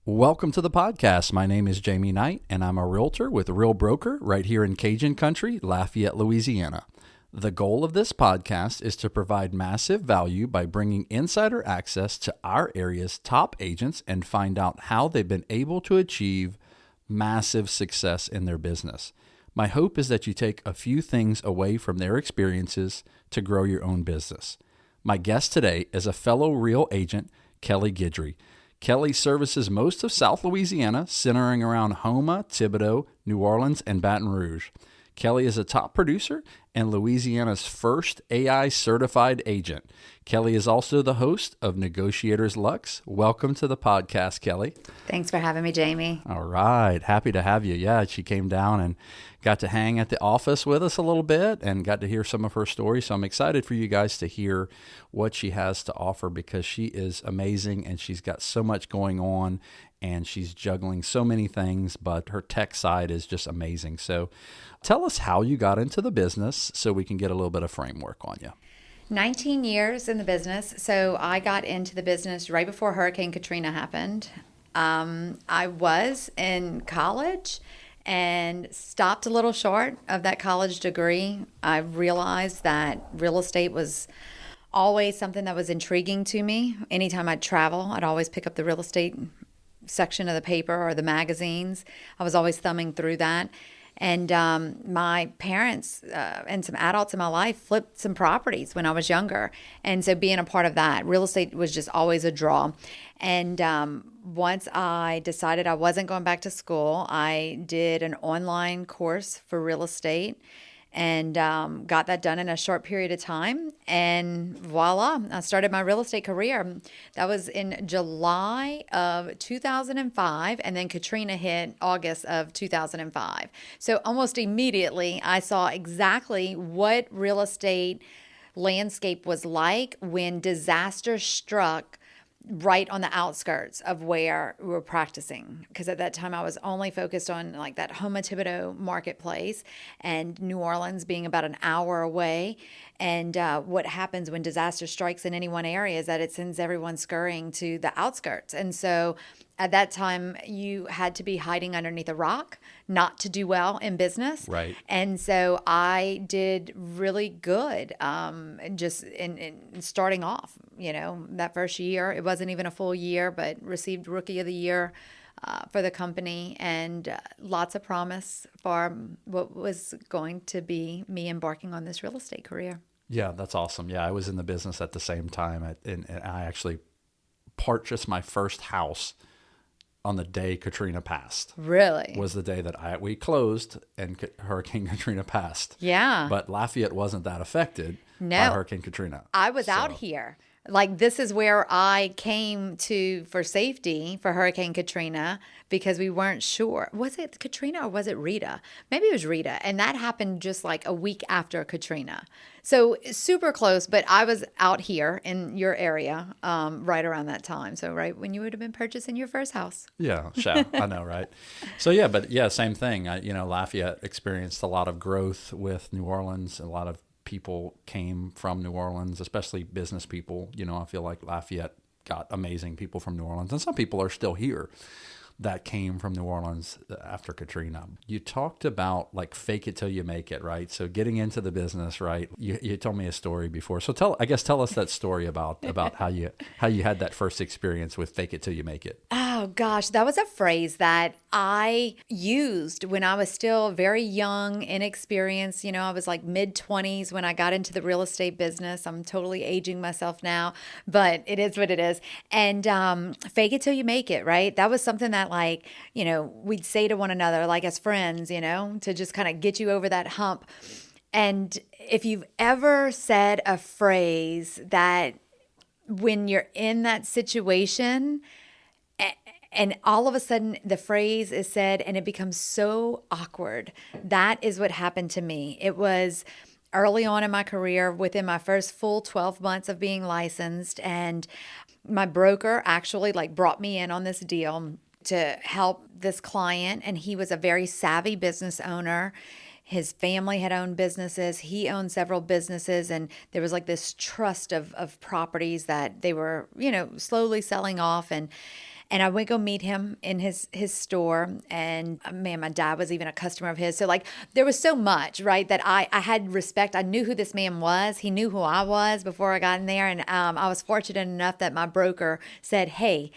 Welcome to the podcast. My name is Jamie Knight, and I'm a realtor with Real Broker right here in Cajun Country, Lafayette, Louisiana. The goal of this podcast is to provide massive value by bringing insider access to our area's top agents and find out how they've been able to achieve massive success in their business. My hope is that you take a few things away from their experiences to grow your own business. My guest today is a fellow real agent, Kelly Guidry. Kelly services most of South Louisiana, centering around Houma, Thibodaux, New Orleans, and Baton Rouge. Kelly is a top producer and Louisiana's first AI certified agent. Kelly is also the host of Negotiators Lux. Welcome to the podcast, Kelly. Thanks for having me, Jamie. All right. Happy to have you. Yeah, she came down and got to hang at the office with us a little bit and got to hear some of her stories. So I'm excited for you guys to hear what she has to offer because she is amazing and she's got so much going on and she's juggling so many things, but her tech side is just amazing. So tell us how you got into the business so we can get a little bit of framework on you. 19 years in the business. So I got into the business right before Hurricane Katrina happened. I was in college and stopped a little short of that college degree. I realized that real estate was always something that was intriguing to me. Anytime I'd travel, I'd always pick up the real estate section of the paper or the magazines. I was always thumbing through that. And my parents and some adults in my life flipped some properties when I was younger. And so being a part of that, real estate was just always a draw. And once I decided I wasn't going back to school, I did an online course for real estate and got that done in a short period of time. And voila, I started my real estate career. That was in July of 2005, and then Katrina hit August of 2005. So almost immediately, I saw exactly what real estate landscape was like when disaster struck right on the outskirts of where we were practicing. Because at that time I was only focused on like that Houma Thibodaux marketplace and New Orleans being about an hour away. And what happens when disaster strikes in any one area is that it sends everyone scurrying to the outskirts. And so at that time, you had to be hiding underneath a rock not to do well in business. Right. And so I did really good just in starting off, that first year. It wasn't even a full year, but received Rookie of the Year for the company and lots of promise for what was going to be me embarking on this real estate career. Yeah, that's awesome. Yeah, I was in the business at the same time, and I actually purchased my first house on the day Katrina passed. Really? Was the day that we closed and Hurricane Katrina passed. Yeah. But Lafayette wasn't that affected by Hurricane Katrina. I was out here. Like, this is where I came to for safety for Hurricane Katrina because we weren't sure. Was it Katrina or was it Rita? Maybe it was Rita. And that happened just like a week after Katrina. So super close, but I was out here in your area right around that time. So right when you would have been purchasing your first house. Yeah, I know, right? So same thing. Lafayette experienced a lot of growth with New Orleans. A lot of people came from New Orleans, especially business people. I feel like Lafayette got amazing people from New Orleans, and some people are still here that came from New Orleans after Katrina. You talked about like fake it till you make it, right? So getting into the business, right? You told me a story before. So tell us that story about how you had that first experience with fake it till you make it. Oh gosh, that was a phrase that I used when I was still very young, inexperienced. I was like mid-20s when I got into the real estate business. I'm totally aging myself now, but it is what it is. And fake it till you make it, right? That was something that we'd say to one another, like as friends, to just kind of get you over that hump. And if you've ever said a phrase that when you're in that situation, and all of a sudden the phrase is said and it becomes so awkward. That is what happened to me. It was early on in my career, within my first full 12 months of being licensed. And my broker actually brought me in on this deal to help this client. And he was a very savvy business owner. His family had owned businesses. He owned several businesses. And there was this trust of properties that they were, slowly selling off. And I went go meet him in his store. And man, my dad was even a customer of his. So like there was so much, right, that I had respect. I knew who this man was. He knew who I was before I got in there. And I was fortunate enough that my broker said, hey,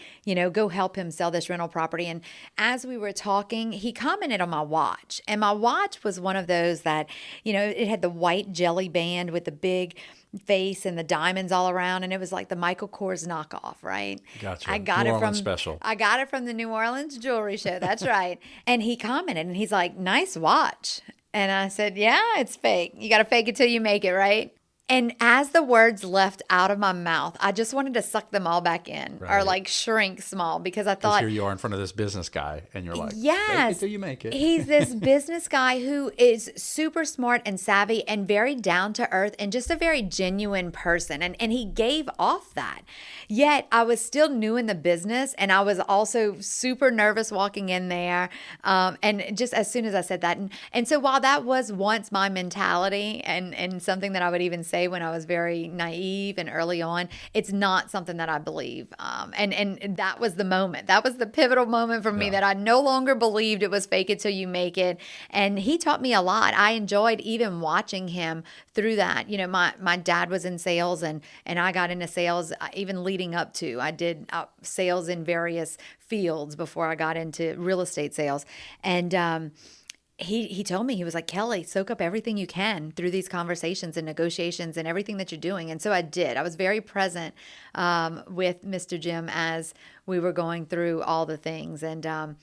go help him sell this rental property. And as we were talking, he commented on my watch. And my watch was one of those that, it had the white jelly band with the big face and the diamonds all around, and it was like the Michael Kors knockoff, right? Gotcha. I got New it Orleans from special. I got it from the New Orleans Jewelry Show. That's right. And he commented, and he's like, "Nice watch." And I said, "Yeah, it's fake. You got to fake it till you make it, right?" And as the words left out of my mouth, I just wanted to suck them all back in, or like shrink small, because I thought, here you are in front of this business guy, and you're like, yes, fake it till you make it. He's this business guy who is super smart and savvy and very down to earth and just a very genuine person. And he gave off that. Yet I was still new in the business, and I was also super nervous walking in there. And just as soon as I said that, and so while that was once my mentality and something that I would even say when I was very naive and early on, it's not something that I believe. And that was the moment. That was the pivotal moment for me, that I no longer believed it was fake it till you make it. And he taught me a lot. I enjoyed even watching him through that. My dad was in sales, and I got into sales even leading up to. I did sales in various fields before I got into real estate sales. And he told me, he was like, Kelly, soak up everything you can through these conversations and negotiations and everything that you're doing. And so I did. I was very present with Mr. Jim as we were going through all the things. And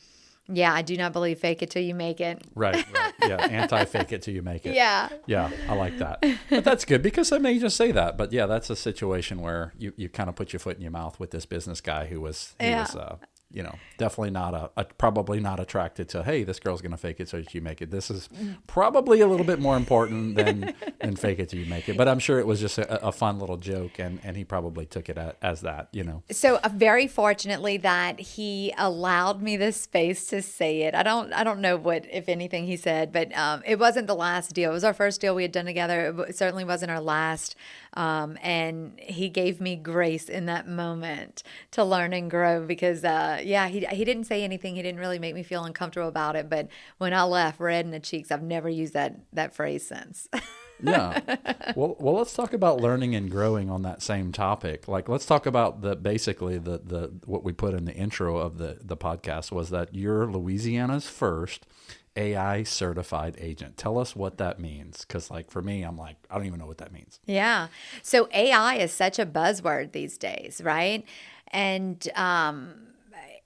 yeah, I do not believe fake it till you make it. Right. Yeah, anti-fake it till you make it. Yeah. Yeah, I like that. But that's good, because I may just say that. But yeah, that's a situation where you kind of put your foot in your mouth with this business guy who was definitely probably not attracted to, hey, this girl's going to fake it so you make it. This is probably a little bit more important than fake it till you make it. But I'm sure it was just a fun little joke, and he probably took it as that, So very fortunately that he allowed me the space to say it. I don't know what, if anything, he said, but it wasn't the last deal. It was our first deal we had done together. It certainly wasn't our last. And he gave me grace in that moment to learn and grow, because he didn't say anything. He didn't really make me feel uncomfortable about it. But when I left red in the cheeks, I've never used that phrase since. Yeah. Well, let's talk about learning and growing on that same topic. Like, let's talk about basically what we put in the intro of the podcast was that you're Louisiana's first AI certified agent. Tell us what that means. Because like for me, I'm like, I don't even know what that means. Yeah. So AI is such a buzzword these days, right? And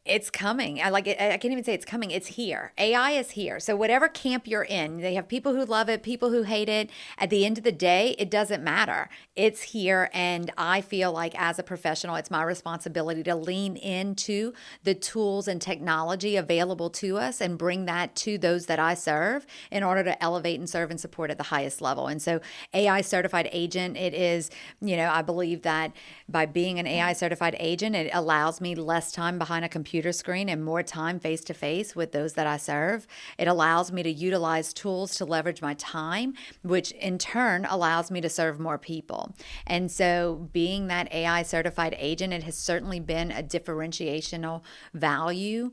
it's coming. I can't even say it's coming. It's here. AI is here. So whatever camp you're in, they have people who love it, people who hate it. At the end of the day, it doesn't matter. It's here. And I feel like as a professional, it's my responsibility to lean into the tools and technology available to us and bring that to those that I serve in order to elevate and serve and support at the highest level. And so AI certified agent, it is, I believe that by being an AI certified agent, it allows me less time behind a computer screen and more time face to face with those that I serve. It allows me to utilize tools to leverage my time, which in turn allows me to serve more people. And so being that AI certified agent, it has certainly been a differentiational value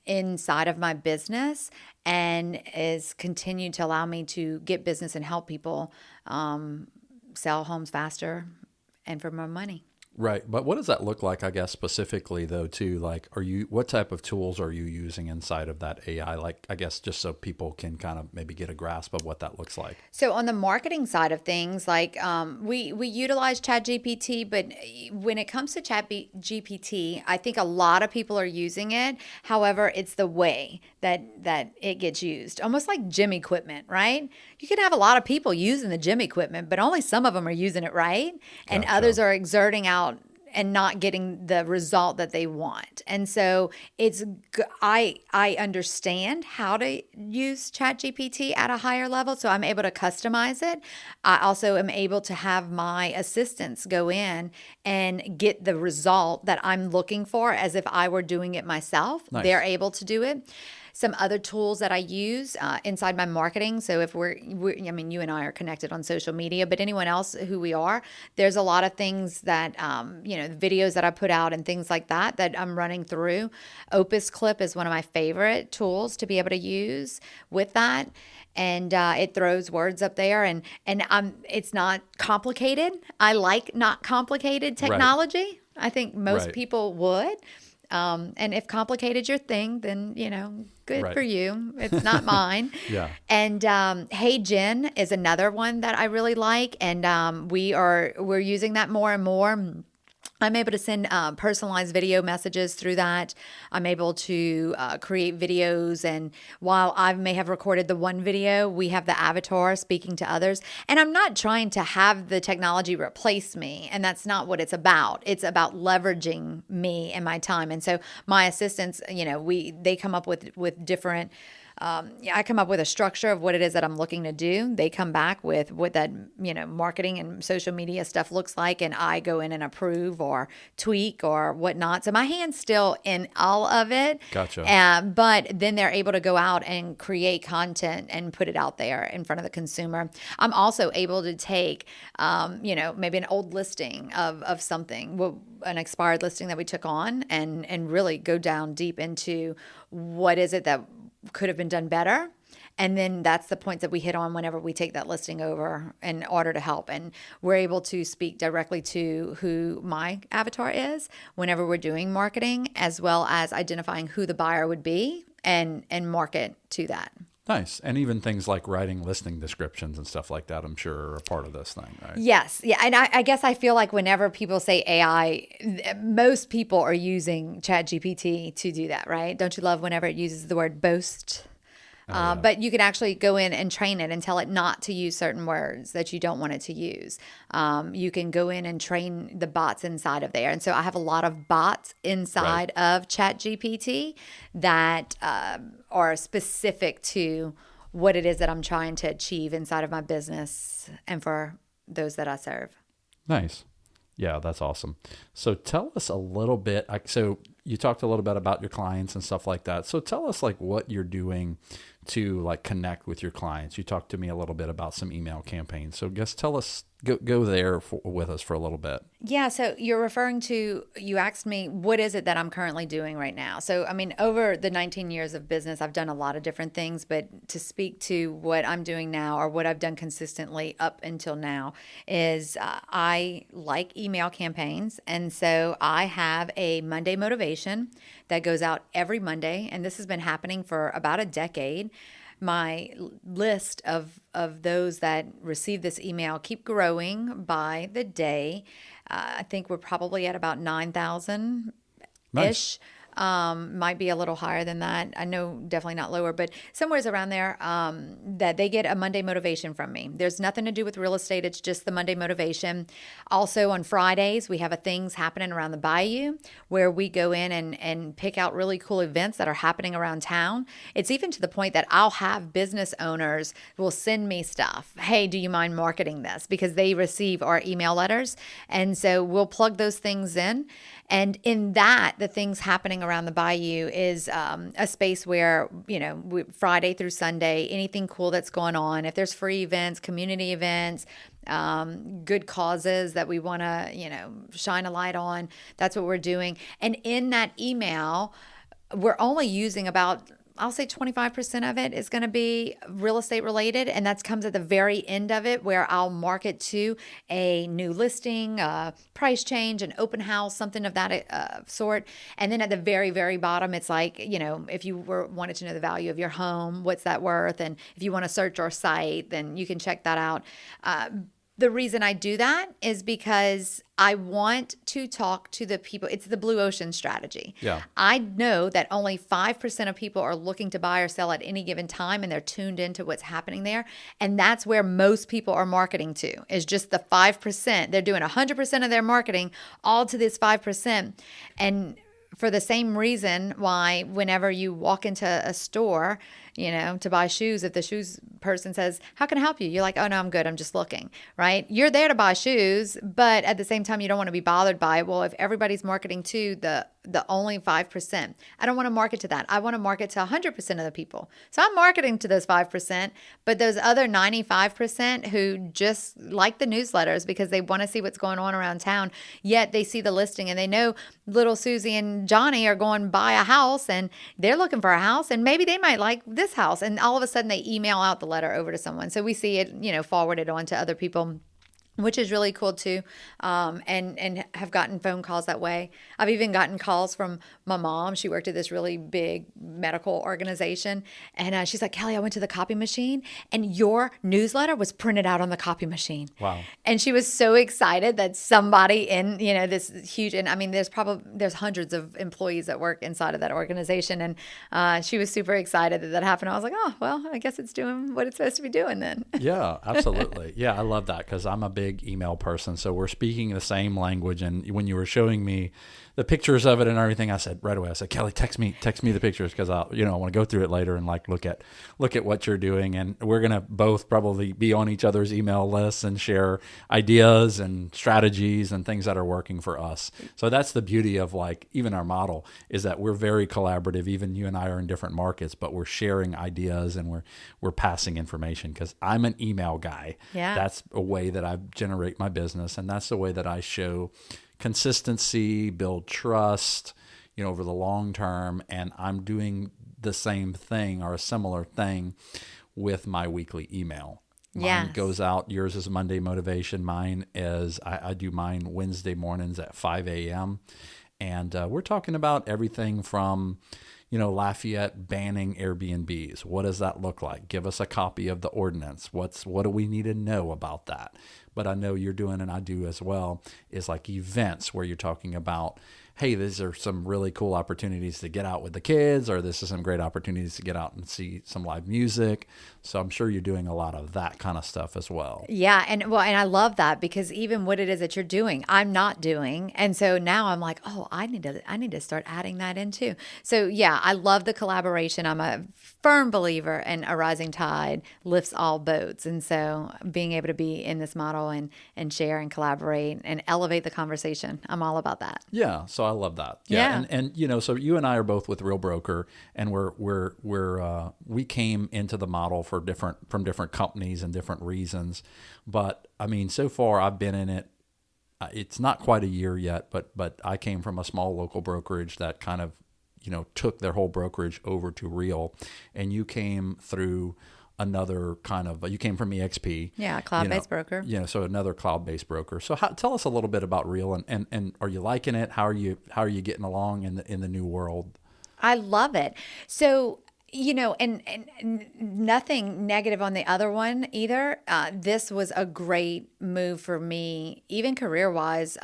inside of my business, and is continued to allow me to get business and help people sell homes faster and for more money. Right. But what does that look like, I guess, specifically, though, too? Like, what type of tools are you using inside of that AI? Like, I guess just so people can kind of maybe get a grasp of what that looks like. So on the marketing side of things, like we utilize ChatGPT, but when it comes to ChatGPT, I think a lot of people are using it. However, it's the way that it gets used, almost like gym equipment, right? You can have a lot of people using the gym equipment, but only some of them are using it right, and others are exerting out and not getting the result that they want. And so I understand how to use ChatGPT at a higher level, so I'm able to customize it. I also am able to have my assistants go in and get the result that I'm looking for as if I were doing it myself. Nice. They're able to do it. some other tools that I use inside my marketing. So if I mean, you and I are connected on social media, but anyone else who we are, there's a lot of things that, videos that I put out and things like that I'm running through. Opus Clip is one of my favorite tools to be able to use with that. And it throws words up there, and it's not complicated. I like not complicated technology. Right. I think most people would. And if complicated's your thing, then, good for you. It's not mine. Yeah. And Hey Jen is another one that I really like. And we're using that more and more. I'm able to send personalized video messages through that. I'm able to create videos. And while I may have recorded the one video, we have the avatar speaking to others. And I'm not trying to have the technology replace me. And that's not what it's about. It's about leveraging me and my time. And so my assistants, they come up with different I come up with a structure of what it is that I'm looking to do. They come back with what that, marketing and social media stuff looks like, and I go in and approve or tweak or whatnot. So my hand's still in all of it. Gotcha. But then they're able to go out and create content and put it out there in front of the consumer. I'm also able to take, maybe an old listing of something, an expired listing that we took on, and really go down deep into what is it that could have been done better. And then that's the point that we hit on whenever we take that listing over in order to help. And we're able to speak directly to who my avatar is whenever we're doing marketing, as well as identifying who the buyer would be and market to that. Nice. And even things like writing listing descriptions and stuff like that, I'm sure, are a part of this thing, right? Yes. Yeah. And I guess I feel like whenever people say AI, most people are using ChatGPT to do that, right? Don't you love whenever it uses the word boast? Yeah. But you can actually go in and train it and tell it not to use certain words that you don't want it to use. You can go in and train the bots inside of there. And so I have a lot of bots inside of ChatGPT that are specific to what it is that I'm trying to achieve inside of my business and for those that I serve. Nice. Yeah, that's awesome. So tell us a little bit. So you talked a little bit about your clients and stuff like that. So tell us what you're doing to connect with your clients. You talked to me a little bit about some email campaigns. So tell us, go there with us for a little bit. Yeah. So you're referring to, you asked me, what is it that I'm currently doing right now? So, I mean, over the 19 years of business, I've done a lot of different things, but to speak to what I'm doing now or what I've done consistently up until now is I like email campaigns. And so I have a Monday motivation that goes out every Monday. And this has been happening for about a decade. My list of those that receive this email keep growing by the day. I think we're probably at about 9,000-ish. Nice. Might be a little higher than that. I know definitely not lower, but somewhere's around there that they get a Monday motivation from me. There's nothing to do with real estate. It's just the Monday motivation. Also on Fridays, we have things happening around the bayou where we go in and pick out really cool events that are happening around town. It's even to the point that I'll have business owners who will send me stuff. Hey, do you mind marketing this? Because they receive our email letters. And so we'll plug those things in. And in that, the things happening around the bayou is a space where, Friday through Sunday, anything cool that's going on, if there's free events, community events, good causes that we want to, shine a light on, that's what we're doing. And in that email, we're only using about, I'll say 25% of it is going to be real estate related. And that comes at the very end of it where I'll market to a new listing, price change, an open house, something of that sort. And then at the very, very bottom, it's like, if you wanted to know the value of your home, what's that worth? And if you want to search our site, then you can check that out. The reason I do that is because I want to talk to the people. It's the blue ocean strategy. Yeah. I know that only 5% of people are looking to buy or sell at any given time, and they're tuned into what's happening there. And that's where most people are marketing to, is just the 5%. They're doing 100% of their marketing all to this 5%. And for the same reason why whenever you walk into a store, to buy shoes, if the shoes person says, how can I help you? You're like, oh, no, I'm good. I'm just looking, right? You're there to buy shoes, but at the same time, you don't want to be bothered by it. Well, if everybody's marketing to the the only 5%. I don't want to market to that. I want to market to 100% of the people. So I'm marketing to those 5%, but those other 95% who just like the newsletters because they want to see what's going on around town, yet they see the listing and they know little Susie and Johnny are going to buy a house and they're looking for a house and maybe they might like this house. And all of a sudden they email out the letter over to someone. So we see it, forwarded on to other people, which is really cool too, and have gotten phone calls that way. I've even gotten calls from my mom. She worked at this really big medical organization, and she's like, Kelly, I went to the copy machine, and your newsletter was printed out on the copy machine. Wow! And she was so excited that somebody in this huge, and I mean, there's hundreds of employees that work inside of that organization, and she was super excited that happened. I was like, oh well, I guess it's doing what it's supposed to be doing then. Yeah, absolutely. Yeah, I love that because I'm a big email person, so we're speaking the same language. And when you were showing me the pictures of it and everything, I said right away, I said, Kelly, text me the pictures because I want to go through it later and look at what you're doing. And we're gonna both probably be on each other's email lists and share ideas and strategies and things that are working for us. So that's the beauty of even our model is that we're very collaborative. Even you and I are in different markets, but we're sharing ideas and we're passing information because I'm an email guy. Yeah, that's a way that I generate my business, and that's the way that I show consistency, build trust, over the long term. And I'm doing the same thing or a similar thing with my weekly email. Mine goes out. Yours is Monday Motivation. Mine is, I do mine Wednesday mornings at 5 a.m. And we're talking about everything from, Lafayette banning Airbnbs. What does that look like? Give us a copy of the ordinance. What do we need to know about that? But I know you're doing, and I do as well, is events where you're talking about, hey, these are some really cool opportunities to get out with the kids, or this is some great opportunities to get out and see some live music. So I'm sure you're doing a lot of that kind of stuff as well. Yeah. And I love that because even what it is that you're doing, I'm not doing. And so now I'm like, oh, I need to start adding that in too. So yeah, I love the collaboration. I'm a firm believer in a rising tide lifts all boats. And so being able to be in this model and share and collaborate and elevate the conversation, I'm all about that. Yeah. So I love that. Yeah. And so you and I are both with Real Broker, and we came into the model from different companies and different reasons. But I mean, so far I've been in it. It's not quite a year yet, but I came from a small local brokerage that kind of, took their whole brokerage over to Real, and you came through another you came from EXP. Yeah, cloud-based broker. So another cloud-based broker. So tell us a little bit about Real and are you liking it? How are you getting along in the new world? I love it. So, and nothing negative on the other one either. This was a great move for me, even career-wise.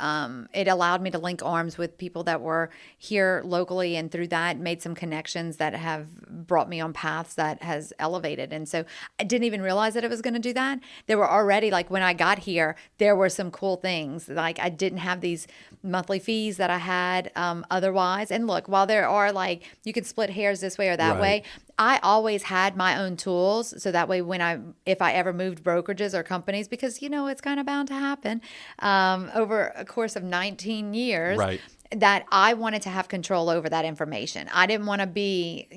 It allowed me to link arms with people that were here locally, and through that made some connections that have brought me on paths that has elevated. And so I didn't even realize that it was going to do that. There were already, when I got here, there were some cool things. I didn't have these monthly fees that I had otherwise. And look, while there are you can split hairs this way or that way, I always had my own tools. So that way if I ever moved brokerages or companies, because, it's kind of bound to happen over a course of 19 years, that I wanted to have control over that information. I didn't want to be,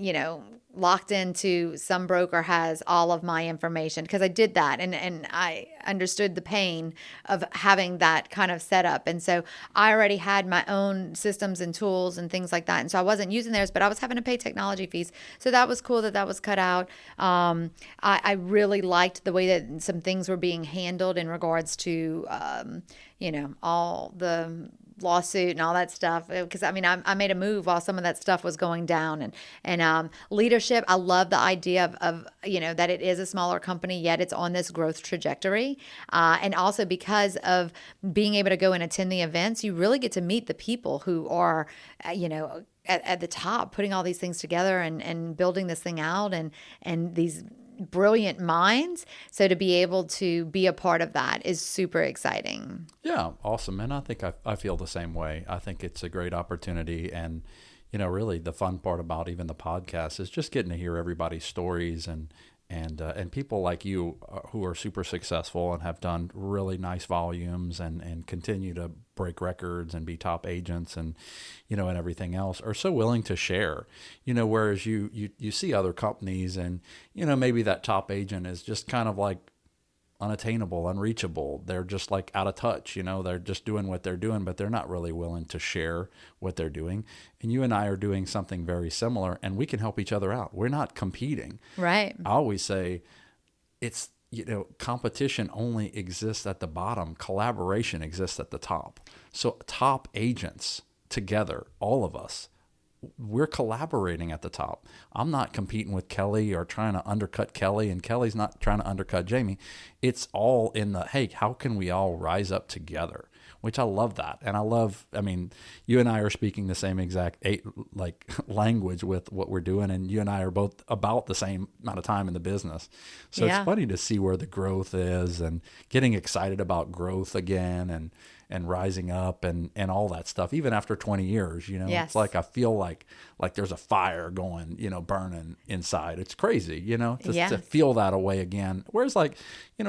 locked into some broker has all of my information, because I did that and I understood the pain of having that kind of setup. And so I already had my own systems and tools and things like that. And so I wasn't using theirs, but I was having to pay technology fees. So that was cool that was cut out. I really liked the way that some things were being handled in regards to, all the lawsuit and all that stuff, because I made a move while some of that stuff was going down, and leadership. I love the idea of that it is a smaller company, yet it's on this growth trajectory, and also because of being able to go and attend the events, you really get to meet the people who are at the top, putting all these things together and building this thing out, and these brilliant minds. So to be able to be a part of that is super exciting. Yeah, awesome. And I think I feel the same way. I think it's a great opportunity. And, really the fun part about even the podcast is just getting to hear everybody's stories and And people like you who are super successful and have done really nice volumes and continue to break records and be top agents and and everything else are so willing to share. Whereas you see other companies and maybe that top agent is just kind of like unattainable, unreachable. They're just like out of touch, they're just doing what they're doing, but they're not really willing to share what they're doing. And you and I are doing something very similar, and we can help each other out. We're not competing. Right. I always say it's, competition only exists at the bottom. Collaboration exists at the top. So top agents together, all of us, we're collaborating at the top. I'm not competing with Kelly or trying to undercut Kelly, and Kelly's not trying to undercut Jamie. It's all in the, hey, how can we all rise up together? Which I love that. And you and I are speaking the same exact language with what we're doing, and you and I are both about the same amount of time in the business. So It's funny to see where the growth is and getting excited about growth again and rising up and all that stuff, even after 20 years, Yes. It's like I feel like there's a fire going, burning inside. It's crazy, to feel that away again. Whereas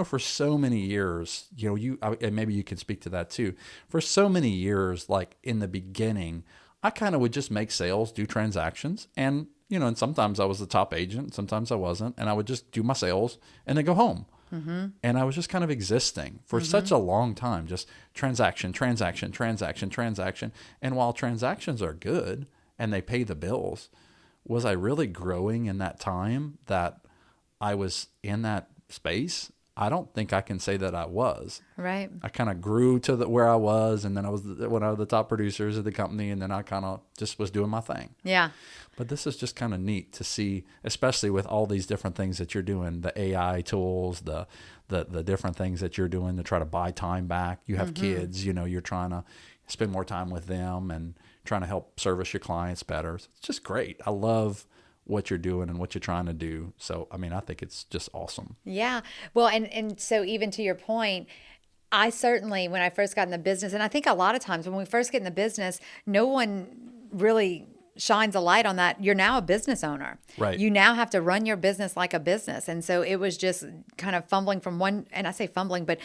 for so many years, and maybe you can speak to that too. For so many years, like in the beginning, I kind of would just make sales, do transactions, and and sometimes I was the top agent, sometimes I wasn't, and I would just do my sales and then go home. Mm-hmm. And I was just kind of existing for such a long time, just transaction. And while transactions are good and they pay the bills, was I really growing in that time that I was in that space? I don't think I can say that I was. Right. I kind of grew to where I was, and then I was one of the top producers of the company, and then I kind of just was doing my thing. Yeah. But this is just kind of neat to see, especially with all these different things that you're doing, the AI tools, the different things that you're doing to try to buy time back. You have kids, you're trying to spend more time with them and trying to help service your clients better. It's just great. I love what you're doing and what you're trying to do. So, I think it's just awesome. Yeah. Well, and so even to your point, I certainly, when I first got in the business, and I think a lot of times when we first get in the business, no one really shines a light on that. You're now a business owner. Right. You now have to run your business like a business. And so it was just kind of fumbling from one, and I say fumbling, but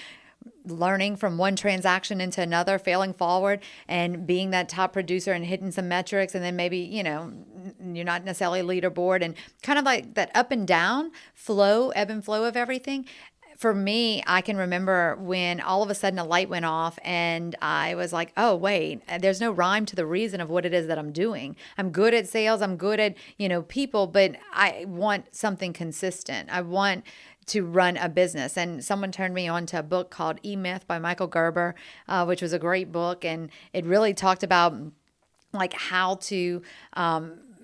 learning from one transaction into another, failing forward and being that top producer and hitting some metrics. And then maybe, you're not necessarily a leaderboard, and kind of like that up and down flow, ebb and flow of everything. For me, I can remember when all of a sudden a light went off and I was like, oh, wait, there's no rhyme to the reason of what it is that I'm doing. I'm good at sales. I'm good at, people, but I want something consistent. I want to run a business. And someone turned me on to a book called E-Myth by Michael Gerber, which was a great book. And it really talked about like how to,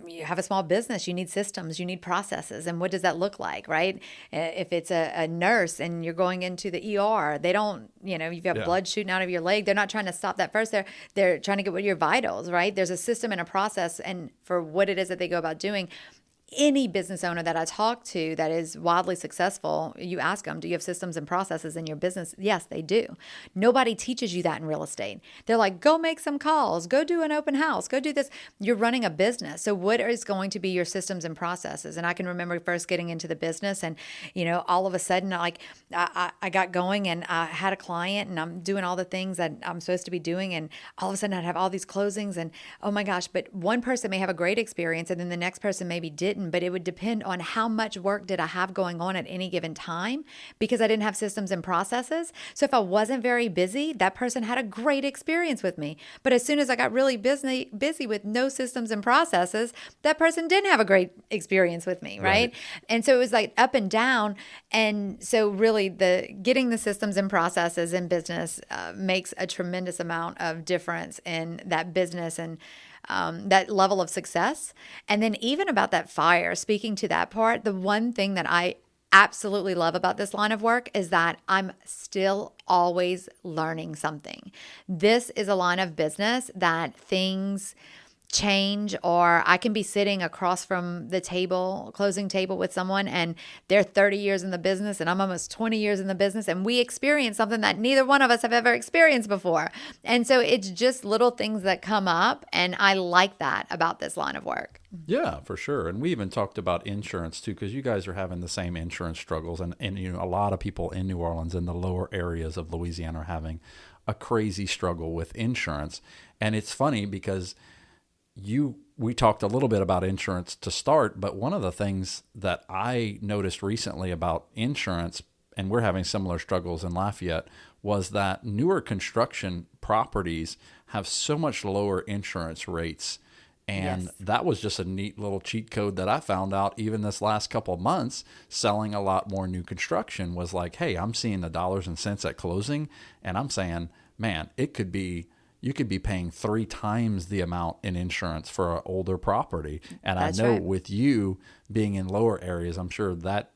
you have a small business, you need systems, you need processes. And what does that look like, right? If it's a nurse and you're going into the ER, they don't, you've got blood shooting out of your leg. They're not trying to stop that first. They're trying to get what your vitals, right? There's a system and a process and for what it is that they go about doing. Any business owner that I talk to that is wildly successful, you ask them, do you have systems and processes in your business? Yes, they do. Nobody teaches you that in real estate. They're like, go make some calls, go do an open house, go do this. You're running a business. So what is going to be your systems and processes? And I can remember first getting into the business and, all of a sudden, I got going and I had a client and I'm doing all the things that I'm supposed to be doing. And all of a sudden I'd have all these closings and, oh my gosh, but one person may have a great experience and then the next person maybe didn't. But it would depend on how much work did I have going on at any given time because I didn't have systems and processes. So if I wasn't very busy, that person had a great experience with me. But as soon as I got really busy with no systems and processes, that person didn't have a great experience with me, right? And so it was like up and down. And so really getting the systems and processes in business makes a tremendous amount of difference in that business and that level of success. And then even about that fire, speaking to that part, the one thing that I absolutely love about this line of work is that I'm still always learning something. This is a line of business that things change, or I can be sitting across from the closing table with someone, and they're 30 years in the business and I'm almost 20 years in the business, and we experience something that neither one of us have ever experienced before. And so it's just little things that come up, and I like that about this line of work. Yeah, for sure. And we even talked about insurance too, because you guys are having the same insurance struggles, and a lot of people in New Orleans and the lower areas of Louisiana are having a crazy struggle with insurance. And it's funny because we talked a little bit about insurance to start, but one of the things that I noticed recently about insurance, and we're having similar struggles in Lafayette, was that newer construction properties have so much lower insurance rates. And that was just a neat little cheat code that I found out even this last couple of months, selling a lot more new construction, was like, hey, I'm seeing the dollars and cents at closing, and I'm saying, man, you could be paying 3 times the amount in insurance for an older property. And that's I know right. With you being in lower areas, I'm sure that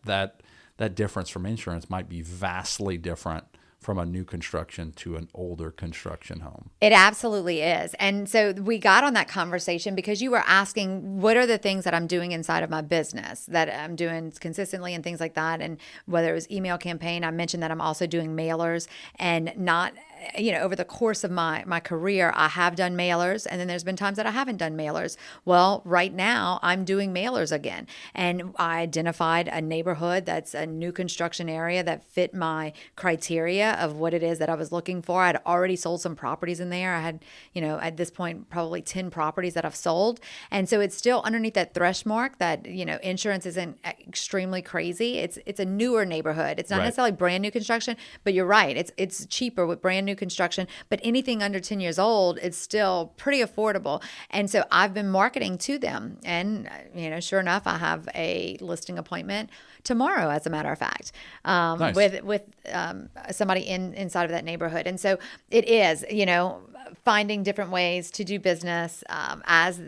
difference from insurance might be vastly different from a new construction to an older construction home. It absolutely is. And so we got on that conversation because you were asking, what are the things that I'm doing inside of my business that I'm doing consistently and things like that? And whether it was email campaign, I mentioned that I'm also doing mailers, and not, over the course of my career, I have done mailers, and then there's been times that I haven't done mailers. Well, right now I'm doing mailers again. And I identified a neighborhood that's a new construction area that fit my criteria of what it is that I was looking for. I'd already sold some properties in there. I had, at this point, probably 10 properties that I've sold. And so it's still underneath that threshold mark that, insurance isn't extremely crazy. It's a newer neighborhood. It's not necessarily brand new construction, but you're right. It's cheaper with brand new construction, but anything under 10 years old, it's still pretty affordable. And so I've been marketing to them. And, sure enough, I have a listing appointment tomorrow, as a matter of fact, nice. with somebody inside of that neighborhood. And so it is, finding different ways to do business as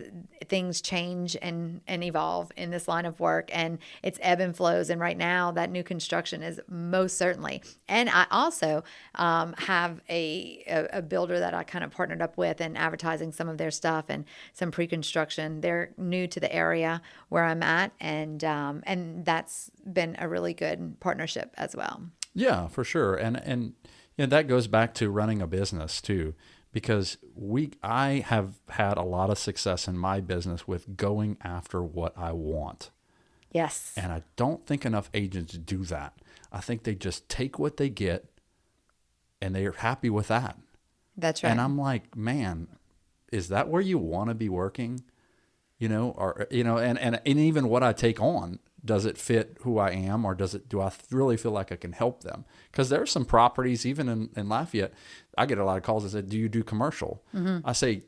things change and evolve in this line of work, and it's ebb and flows. And right now that new construction is most certainly. And I also have a builder that I kind of partnered up with and advertising some of their stuff and some pre-construction. They're new to the area where I'm at, and that's been a really good partnership as well. Yeah, for sure. And that goes back to running a business too, because I have had a lot of success in my business with going after what I want. Yes. And I don't think enough agents do that. I think they just take what they get and they're happy with that. That's right. And I'm like, man, is that where you want to be working? And even what I take on, does it fit who I am, or do I really feel like I can help them? Because there are some properties, even in Lafayette, I get a lot of calls that say, do you do commercial? Mm-hmm. I say,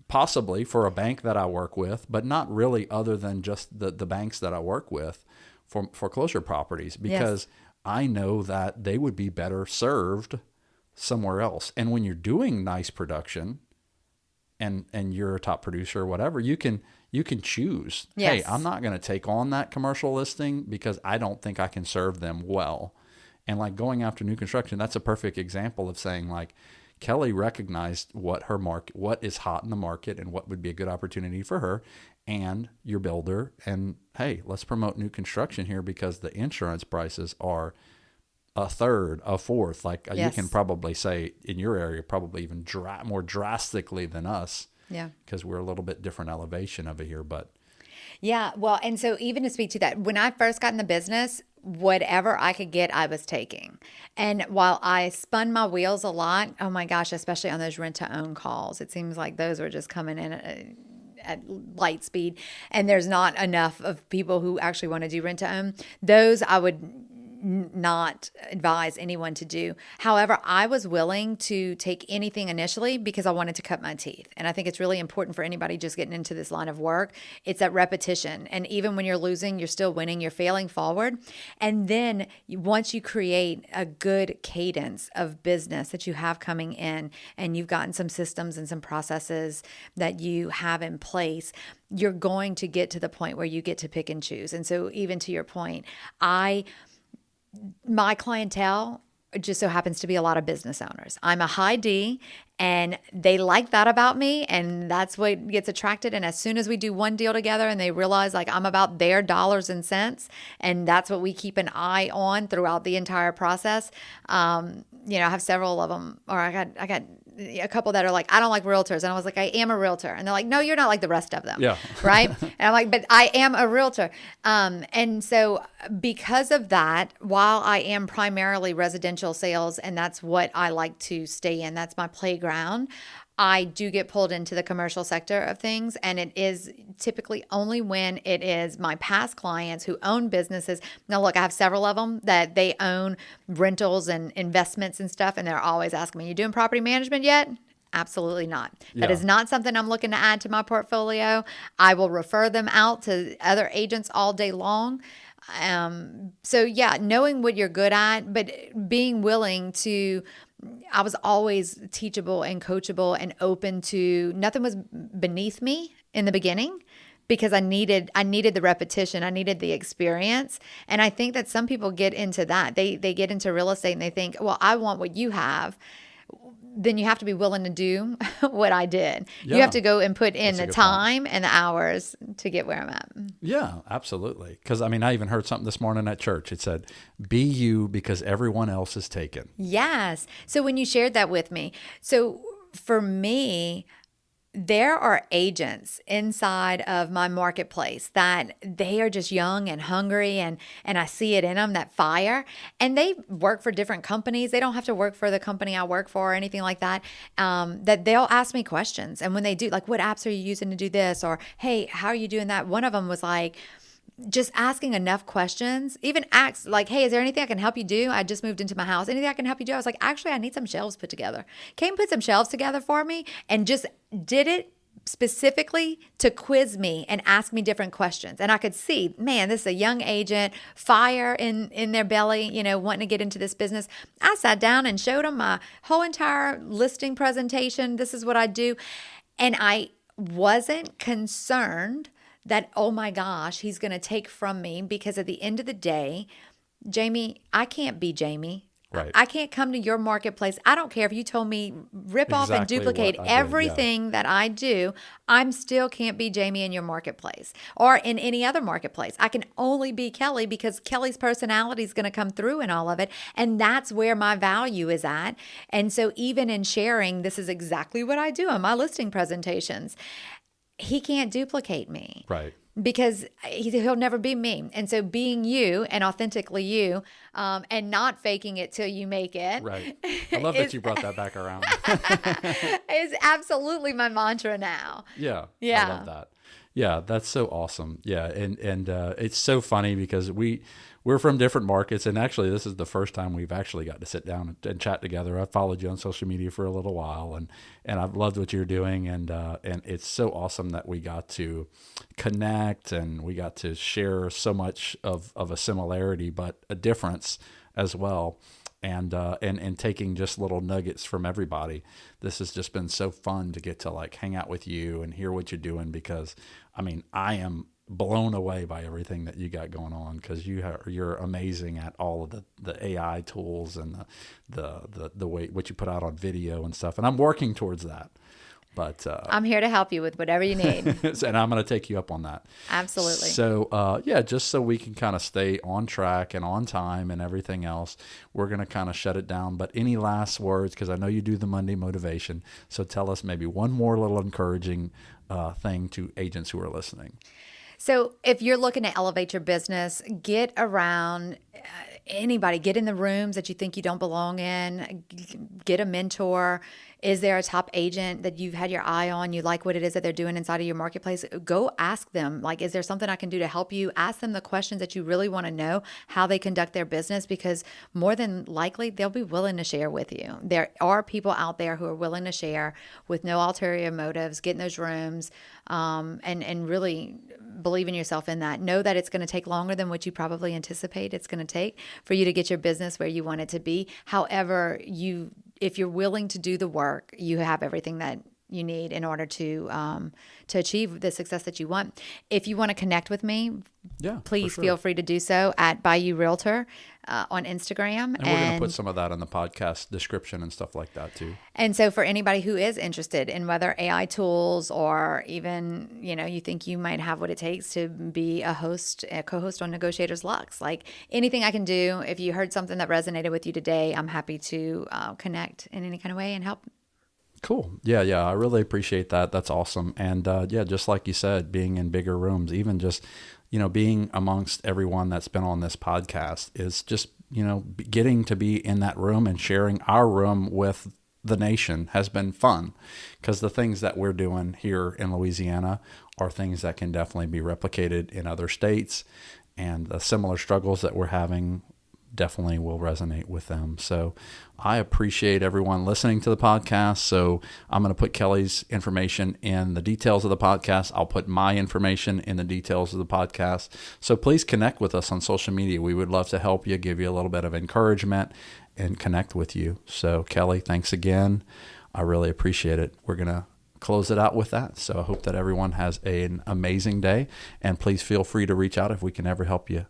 possibly for a bank that I work with, but not really other than just the banks that I work with for foreclosure properties, because I know that they would be better served somewhere else. And when you're doing nice production and you're a top producer or whatever, you can choose, hey, I'm not going to take on that commercial listing because I don't think I can serve them well. And like going after new construction, that's a perfect example of saying, like, Kelly recognized what is hot in the market and what would be a good opportunity for her and your builder. And hey, let's promote new construction here because the insurance prices are a third, a fourth. Like you can probably say in your area, probably even more drastically than us. Yeah. Because we're a little bit different elevation over here, but. Yeah. Well, and so even to speak to that, when I first got in the business, whatever I could get, I was taking. And while I spun my wheels a lot, oh my gosh, especially on those rent to own calls, it seems like those were just coming in at light speed, and there's not enough of people who actually want to do rent to own. Those I would not advise anyone to do. However, I was willing to take anything initially because I wanted to cut my teeth. And I think it's really important for anybody just getting into this line of work. It's that repetition. And even when you're losing, you're still winning, you're failing forward. And then once you create a good cadence of business that you have coming in, and you've gotten some systems and some processes that you have in place, you're going to get to the point where you get to pick and choose. And so even to your point, my clientele just so happens to be a lot of business owners. I'm a high D, and they like that about me, and that's what gets attracted. And as soon as we do one deal together and they realize like I'm about their dollars and cents, and that's what we keep an eye on throughout the entire process. I have several of them, or I got a couple that are like, I don't like realtors. And I was like, I am a realtor. And they're like, no, you're not like the rest of them. Yeah. Right. And I'm like, but I am a realtor. And so because of that, while I am primarily residential sales, and that's what I like to stay in, that's my playground, I do get pulled into the commercial sector of things, and it is typically only when it is my past clients who own businesses. Now, look, I have several of them that they own rentals and investments and stuff, and they're always asking me, you doing property management yet? Absolutely not. That is not something I'm looking to add to my portfolio. I will refer them out to other agents all day long. So yeah, knowing what you're good at, but being willing to, I was always teachable and coachable and open to, nothing was beneath me in the beginning because I needed the repetition. I needed the experience. And I think that some people get into that. They get into real estate and they think, well, I want what you have. Then you have to be willing to do what I did. Yeah. You have to go and put in the time point. and the hours to get where I'm at. Yeah, absolutely. Because, I even heard something this morning at church. It said, be you because everyone else is taken. Yes. So when you shared that with me, so for me, there are agents inside of my marketplace that they are just young and hungry, and I see it in them, that fire, and they work for different companies. They don't have to work for the company I work for or anything like that, that they'll ask me questions. And when they do, like, what apps are you using to do this? Or, hey, how are you doing that? One of them was like, just asking enough questions, even asked like, hey, is there anything I can help you do? I just moved into my house. Anything I can help you do? I was like, actually, I need some shelves put together. Came put some shelves together for me and just did it specifically to quiz me and ask me different questions. And I could see, man, this is a young agent, fire in their belly, wanting to get into this business. I sat down and showed them my whole entire listing presentation. This is what I do. And I wasn't concerned that, oh my gosh, he's going to take from me, because at the end of the day, Jamie, I can't be Jamie. Right. I can't come to your marketplace. I don't care if you told me rip off and duplicate everything that I do. I'm still can't be Jamie in your marketplace or in any other marketplace. I can only be Kelly because Kelly's personality is going to come through in all of it. And that's where my value is at. And so even in sharing, this is exactly what I do in my listing presentations. He can't duplicate me. Right. Because he'll never be me. And so being you and authentically you, and not faking it till you make it. Right. I love that you brought that back around. is absolutely my mantra now. Yeah. Yeah. I love that. Yeah, that's so awesome. Yeah, and it's so funny because we're from different markets, and actually this is the first time we've actually got to sit down and chat together. I've followed you on social media for a little while, and I've loved what you're doing, and it's so awesome that we got to connect and we got to share so much of a similarity, but a difference as well. And taking just little nuggets from everybody. This has just been so fun to get to like hang out with you and hear what you're doing, because I am blown away by everything that you got going on, because you're amazing at all of the AI tools and the way what you put out on video and stuff. And I'm working towards that. But I'm here to help you with whatever you need. And I'm going to take you up on that. Absolutely. So, just so we can kind of stay on track and on time and everything else, we're going to kind of shut it down. But any last words, because I know you do the Monday motivation. So tell us maybe one more little encouraging thing to agents who are listening. So if you're looking to elevate your business, get around anybody, get in the rooms that you think you don't belong in, get a mentor. Is there a top agent that you've had your eye on? You like what it is that they're doing inside of your marketplace? Go ask them, like, is there something I can do to help you? Ask them the questions that you really want to know, how they conduct their business, because more than likely they'll be willing to share with you. There are people out there who are willing to share with no ulterior motives. Get in those rooms and really believe in yourself in that. Know that it's going to take longer than what you probably anticipate it's going to take for you to get your business where you want it to be. However, if you're willing to do the work, you have everything that you need in order to achieve the success that you want. If you want to connect with me, please feel free to do so at Bayou Realtor on Instagram. And we're going to put some of that in the podcast description and stuff like that too. And so for anybody who is interested in whether AI tools or even, you think you might have what it takes to be a co-host on Negotiators Luxe, like anything I can do, if you heard something that resonated with you today, I'm happy to connect in any kind of way and help. Cool. Yeah. I really appreciate that. That's awesome. And just like you said, being in bigger rooms, even just, being amongst everyone that's been on this podcast is just, getting to be in that room and sharing our room with the nation has been fun, because the things that we're doing here in Louisiana are things that can definitely be replicated in other states, and the similar struggles that we're having definitely will resonate with them. So I appreciate everyone listening to the podcast. So I'm going to put Kelly's information in the details of the podcast. I'll put my information in the details of the podcast. So please connect with us on social media. We would love to help you, give you a little bit of encouragement, and connect with you. So Kelly, thanks again. I really appreciate it. We're going to close it out with that. So I hope that everyone has an amazing day, and please feel free to reach out if we can ever help you